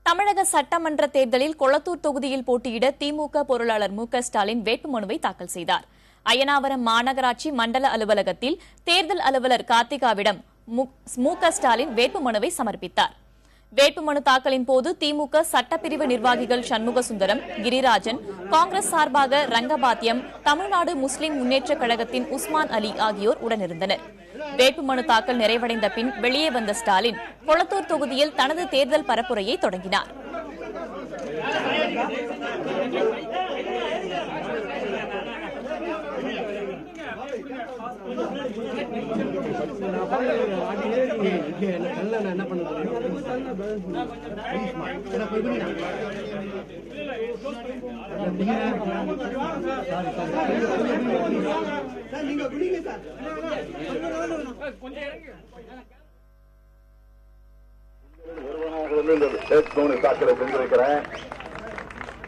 தமிழக சட்டமன்ற தேர்தலில் கொளத்தூர் தொகுதியில் போட்டியிட திமுக பொருளாளர் மு.க.ஸ்டாலின் வேட்புமனுவை தாக்கல் செய்தார். அய்யனாவரம் மாநகராட்சி மண்டல அலுவலகத்தில் தேர்தல் அலுவலர் கார்த்திகாவிடம் மு.க.ஸ்டாலின் வேட்புமனுவை சமர்ப்பித்தார். வேட்புமனு தாக்கலின் போது திமுக சட்டப்பிரிவு நிர்வாகிகள் சண்முகசுந்தரம், கிரிராஜன், காங்கிரஸ் சார்பாக ரங்கபாத்தியம், தமிழ்நாடு முஸ்லிம் முன்னேற்றக் கழகத்தின் உஸ்மான் அலி ஆகியோர் உடனிருந்தனர். வேட்புமனு தாக்கல் நிறைவடைந்த பின் வெளியே வந்த ஸ்டாலின் கொளத்தூர் தொகுதியில் தனது தேர்தல் பரப்புரையை தொடங்கினார்.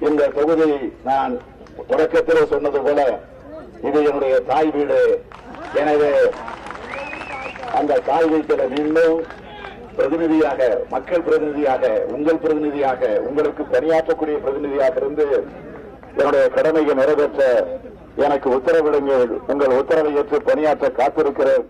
இந்த தொகுதி நான் தொடக்கத்தில் சொன்னது போல இது என்னுடைய தாய் வீடு. எனவே அந்த தாய் வீட்டில் மீண்டும் பிரதிநிதியாக, மக்கள் பிரதிநிதியாக, உங்கள் பிரதிநிதியாக, உங்களுக்கு பணியாற்றக்கூடிய பிரதிநிதியாக இருந்து என்னுடைய கடமையை நிறைவேற்ற எனக்கு உத்தரவிடுங்கள். உங்கள் உத்தரவை ஏற்று பணியாற்ற காத்திருக்கிறேன்.